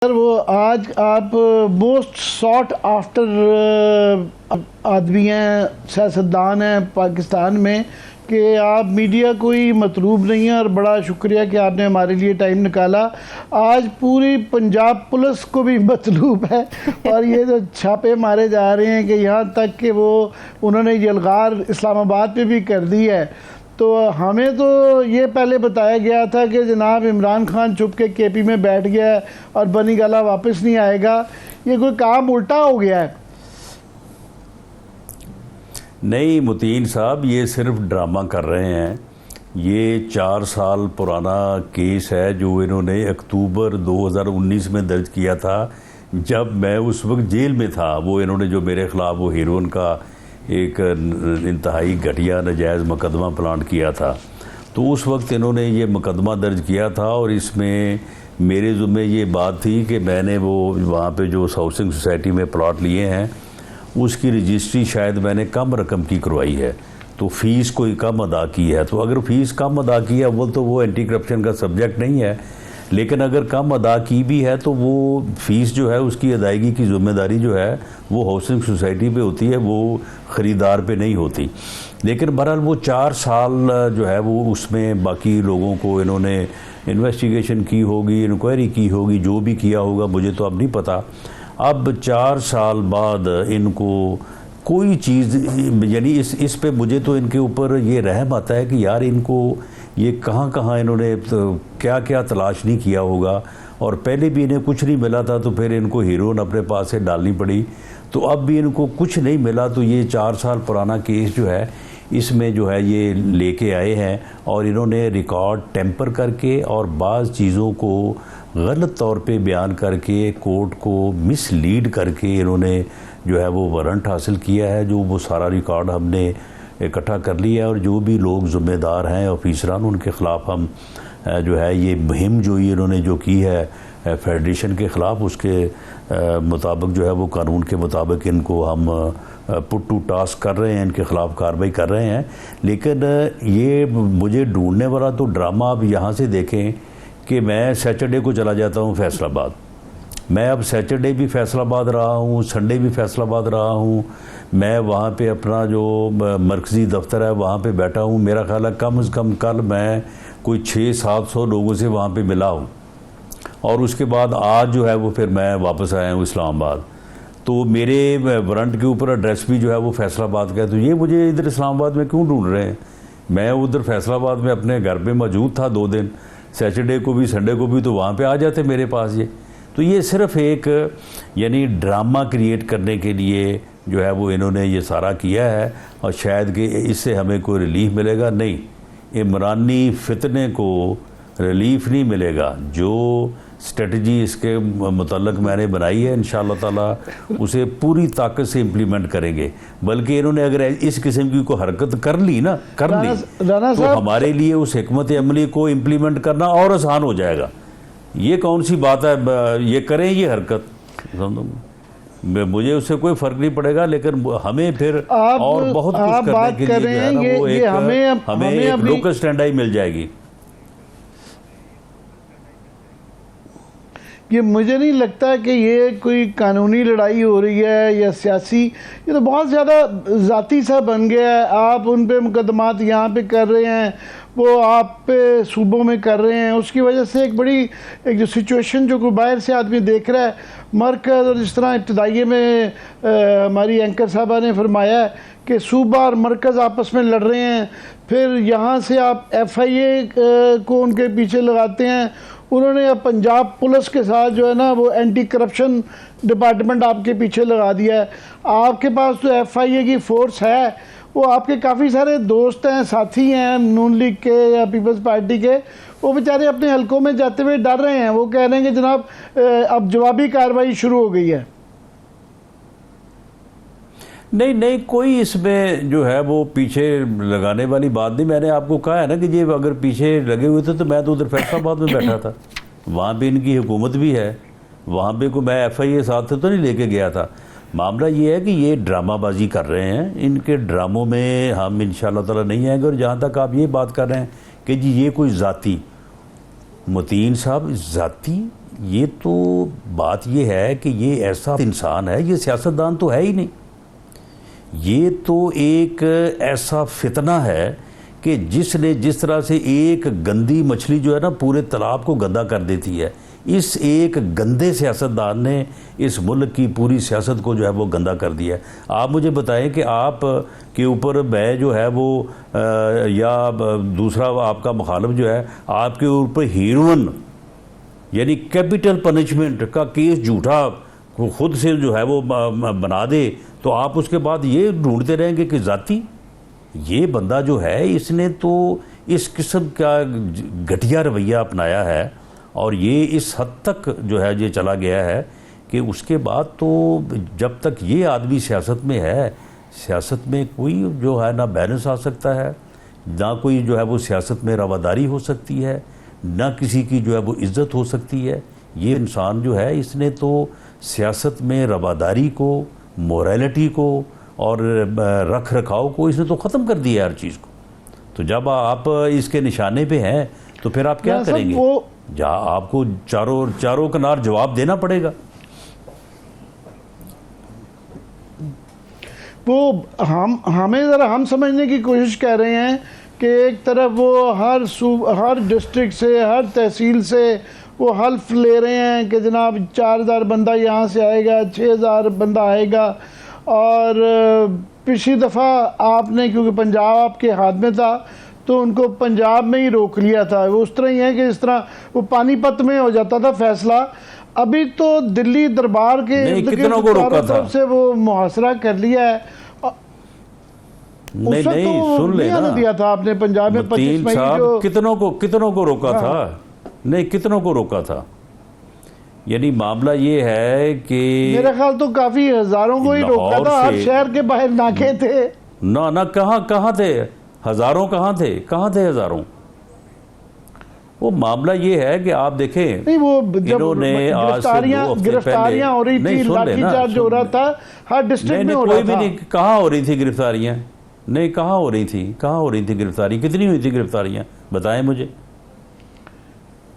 Sir वो आज आप मोस्ट सॉट आफ्टर आदमी हैं, सियासतदान हैं पाकिस्तान में कि आप मीडिया कोई मतलूब नहीं है और बड़ा शुक्रिया कि आपने हमारे लिए टाइम निकाला। आज पूरी पंजाब पुलिस को भी मतलूब है और ये जो छापे मारे जा रहे हैं कि यहाँ तक कि वो उन्होंने यलगार इस्लामाबाद पे भी कर दी है। तो हमें तो ये पहले बताया गया था कि जनाब इमरान खान चुप के केपी में बैठ गया है और बनी गला वापस नहीं आएगा। ये कोई काम उल्टा हो गया है? नहीं मुतीन साहब, ये सिर्फ ड्रामा कर रहे हैं। ये 4 साल पुराना केस है जो इन्होंने अक्टूबर 2019 में दर्ज किया था, जब मैं उस वक्त जेल में था। वो इन्होंने जो मेरे ख़िलाफ़ वो हीरोइन का एक इंतहाई घटिया नाजायज़ मुकदमा प्लान किया था, तो उस वक्त इन्होंने ये मुकदमा दर्ज किया था और इसमें मेरे ज़ुम्मे ये बात थी कि मैंने वो वहाँ पे जो हाउसिंग सोसाइटी में प्लॉट लिए हैं उसकी रजिस्ट्री शायद मैंने कम रकम की करवाई है, तो फ़ीस कोई कम अदा की है। तो अगर फ़ीस कम अदा की है वो तो वो एंटी करप्शन का सब्जेक्ट नहीं है, लेकिन अगर कम अदा की भी है तो वो फ़ीस जो है उसकी अदायगी की ज़िम्मेदारी जो है वो हाउसिंग सोसाइटी पे होती है, वो ख़रीदार पे नहीं होती। लेकिन बहरहाल वो 4 साल जो है वो उसमें बाकी लोगों को इन्होंने इन्वेस्टिगेशन की होगी, इंक्वायरी की होगी, जो भी किया होगा मुझे तो अब नहीं पता। अब 4 साल बाद इनको कोई चीज़, यानी इस पे मुझे तो इनके ऊपर ये रहम आता है कि यार इनको ये कहाँ कहाँ इन्होंने तो क्या क्या तलाश नहीं किया होगा। और पहले भी इन्हें कुछ नहीं मिला था तो फिर इनको हीरोइन अपने पास से डालनी पड़ी, तो अब भी इनको कुछ नहीं मिला तो ये 4 साल पुराना केस जो है इसमें जो है ये लेके आए हैं और इन्होंने रिकॉर्ड टेम्पर करके और बाज़ चीज़ों को गलत तौर पे बयान करके कोर्ट को मिसलीड करके इन्होंने जो है वो वारंट हासिल किया है। जो वो सारा रिकॉर्ड हमने इकट्ठा कर लिया है और जो भी लोग ज़िम्मेदार हैं ऑफिसरान उनके ख़िलाफ़ हम जो है ये मुहिम जो ये इन्होंने जो की है फेडरेशन के ख़िलाफ़, उसके मुताबिक जो है वो कानून के मुताबिक इनको हम पुट टू टास्क कर रहे हैं, इनके ख़िलाफ़ कार्रवाई कर रहे हैं। लेकिन ये मुझे ढूंढने वाला तो ड्रामा आप यहाँ से देखें कि मैं सैटरडे को चला जाता हूँ फैसलाबाद। मैं अब सैटरडे भी फैसलाबाद रहा हूँ, संडे भी फैसलाबाद रहा हूँ। मैं वहाँ पे अपना जो मरकज़ी दफ्तर है वहाँ पे बैठा हूँ। मेरा ख्याल है कम से कम कल मैं कोई 600-700 लोगों से वहाँ पे मिला हूँ और उसके बाद आज जो है वो फिर मैं वापस आया हूँ इस्लामाबाद। तो मेरे वारंट के ऊपर एड्रेस भी जो है वो फैसलाबाद का है। तो ये मुझे इधर इस्लामाबाद में क्यों ढूंढ रहे हैं? मैं उधर फैसलाबाद में अपने घर पे मौजूद था 2 दिन, सैटरडे को भी संडे को भी, तो वहाँ पे आ जाते मेरे पास ये। तो ये सिर्फ एक यानी ड्रामा क्रिएट करने के लिए जो है वो इन्होंने ये सारा किया है और शायद कि इससे हमें कोई रिलीफ मिलेगा। नहीं, इमरानी फितने को रिलीफ नहीं मिलेगा। जो स्ट्रेटजी इसके मुतल्लक मैंने बनाई है इंशाअल्लाह ताला उसे पूरी ताकत से इम्प्लीमेंट करेंगे। बल्कि इन्होंने अगर इस किस्म की कोई हरकत कर ली तो हमारे लिए उस हिकमत अमली को इम्प्लीमेंट करना और आसान हो जाएगा। ये कौन सी बात है, ये करें ये हरकत, मुझे उससे कोई फ़र्क नहीं पड़ेगा, लेकिन हमें फिर और बहुत कुछ करने के लिए जो है ना वो एक हमें एक लोकल स्टैंडाई मिल जाएगी। ये मुझे नहीं लगता कि ये कोई कानूनी लड़ाई हो रही है या सियासी, ये तो बहुत ज़्यादा ज़ाती सा बन गया है। आप उन पे मुकदमात यहाँ पे कर रहे हैं, वो आप पे सूबों में कर रहे हैं, उसकी वजह से एक जो सिचुएशन जो कोई बाहर से आदमी देख रहा है मरकज़, और जिस तरह इब्तदाइये में हमारी एंकर साहबा ने फरमाया कि सूबा और मरकज़ आपस में लड़ रहे हैं, फिर यहाँ से आप FIA को उनके पीछे लगाते हैं। उन्होंने अब पंजाब पुलिस के साथ जो है ना वो एंटी करप्शन डिपार्टमेंट आपके पीछे लगा दिया है। आपके पास तो FIA की फ़ोर्स है, वो आपके काफ़ी सारे दोस्त हैं, साथी हैं नून लीग के या पीपल्स पार्टी के, वो बेचारे अपने हलकों में जाते हुए डर रहे हैं। वो कह रहे हैं कि जनाब अब जवाबी कार्रवाई शुरू हो गई है। नहीं, कोई इसमें जो है वो पीछे लगाने वाली बात नहीं। मैंने आपको कहा है ना कि ये अगर पीछे लगे हुए थे तो मैं तो उधर फैसलाबाद में बैठा था, वहाँ पे इनकी हुकूमत भी है, वहाँ पे को मैं FIA साथ तो नहीं लेके गया था। मामला ये है कि ये ड्रामाबाजी कर रहे हैं, इनके ड्रामों में हम इंशाअल्लाह ताला नहीं आएंगे। और जहाँ तक आप ये बात कर रहे हैं कि जी ये कोई ज़ाती, मुतीन साहब ज़ाती ये तो बात ये है कि ये ऐसा इंसान है, ये सियासतदान तो है ही नहीं। ये तो एक ऐसा फितना है कि जिसने जिस तरह से एक गंदी मछली जो है ना पूरे तालाब को गंदा कर देती है, इस एक गंदे सियासतदान ने इस मुल्क की पूरी सियासत को जो है वो गंदा कर दिया है। आप मुझे बताएं कि आप के ऊपर मैं जो है वो या दूसरा आपका मुखालिफ जो है आपके ऊपर हीरोइन यानी कैपिटल पनिशमेंट का केस झूठा खुद से जो है वो बना दे, तो आप उसके बाद ये ढूंढते रहेंगे कि जाती ये बंदा जो है इसने तो इस किस्म का घटिया रवैया अपनाया है और ये इस हद तक जो है ये चला गया है कि उसके बाद तो जब तक ये आदमी सियासत में है, सियासत में कोई जो है ना बैलेंस आ सकता है, ना कोई जो है वो सियासत में रवादारी हो सकती है, ना किसी की जो है वो इज्जत हो सकती है। ये इंसान जो है इसने तो सियासत में रवादारी को, मोरालिटी को और रख रखाव को इसने तो ख़त्म कर दिया हर चीज़ को। तो जब आप इसके निशाने पे हैं तो फिर आप क्या करेंगे? आपको चारों किनार जवाब देना पड़ेगा। वो हमें ज़रा हम समझने की कोशिश कर रहे हैं कि एक तरफ वो हर डिस्ट्रिक्ट से, हर तहसील से वो हल्फ ले रहे हैं कि जनाब 4000 बंदा यहाँ से आएगा, 6000 बंदा आएगा। और पिछली दफ़ा आपने, क्योंकि पंजाब आपके हाथ में था, तो उनको पंजाब में ही रोक लिया था। वो उस तरह ही है कि इस तरह वो पानीपत में हो जाता था फैसला। अभी तो दिल्ली दरबार के कितनों को रोका था से वो मुहासरा कर लिया है। नहीं सुन लेना दिया था आपने पंजाब में 25 मई जो कितनों को रोका था। नहीं, कितनों को रोका था? यानी मामला ये है कि मेरा ख्याल तो काफी हजारों को ही रोका था। हर शहर के बाहर नाके थे। ना कहाँ थे हजारों? कहाँ थे हजारों? वो मामला ये है कि आप देखें, नहीं वो इन्होंने गिरफ्तारियां हो रही थी, लाठीचार्ज हो रहा था, हर डिस्ट्रिक्ट में हो रहा था। कोई भी नहीं, कहाँ हो रही थी गिरफ्तारियां? नहीं, कहाँ हो रही थी गिरफ्तारियां? कितनी हुई थी गिरफ्तारियां बताएं मुझे।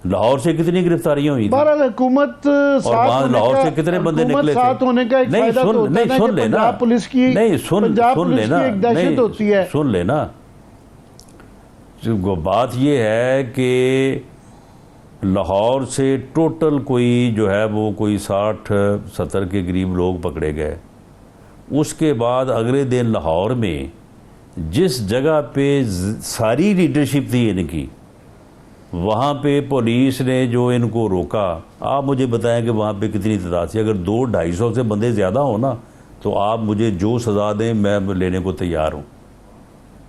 लाहौर से कितनी गिरफ्तारियां हुई थी? हुकूमत और लाहौर से कितने बंदे निकले थे? सुन लेना बात ये है कि लाहौर से टोटल कोई जो है वो कोई 60-70 के करीब लोग पकड़े गए। उसके बाद अगले दिन लाहौर में जिस जगह पे सारी लीडरशिप थी इनकी, वहाँ पे पुलिस ने जो इनको रोका, आप मुझे बताएं कि वहाँ पे कितनी तादाद थी। अगर 200-250 से बंदे ज़्यादा हो ना, तो आप मुझे जो सज़ा दें मैं लेने को तैयार हूँ।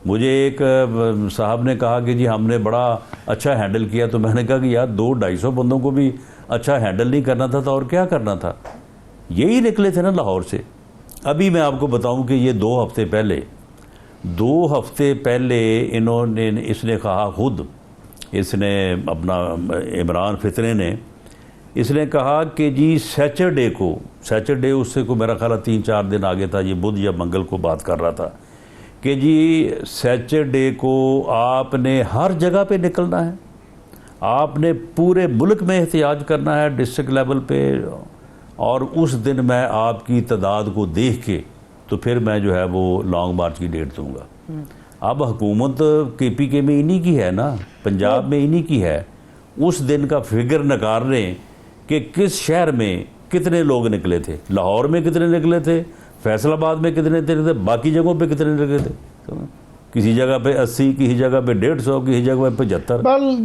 मुझे एक साहब ने कहा कि जी हमने बड़ा अच्छा हैंडल किया, तो मैंने कहा कि यार 200-250 बंदों को भी अच्छा हैंडल नहीं करना था तो और क्या करना था? यही निकले थे ना लाहौर से। अभी मैं आपको बताऊं कि ये 2 हफ्ते पहले इसने कहा खुद, इसने अपना इमरान फितरे ने इसने कहा कि जी सैटरडे उससे को मेरा ख्याल 3-4 दिन आगे था, ये बुध या मंगल को बात कर रहा था कि जी सैटरडे को आपने हर जगह पे निकलना है, आपने पूरे मुल्क में एहतियाज करना है डिस्ट्रिक्ट लेवल पे, और उस दिन मैं आपकी तादाद को देख के तो फिर मैं जो है वो लॉन्ग मार्च की डेट दूंगा। अब हुकूमत KPK में इन्हीं की है ना, पंजाब में इन्हीं की है। उस दिन का फिगर नकार रहे कि किस शहर में कितने लोग निकले थे, लाहौर में कितने निकले थे, फैसलाबाद में कितने थे, बाकी जगहों पे कितने निकले थे। किसी जगह पे 80, किसी जगह पे 150, किसी जगह पे 75।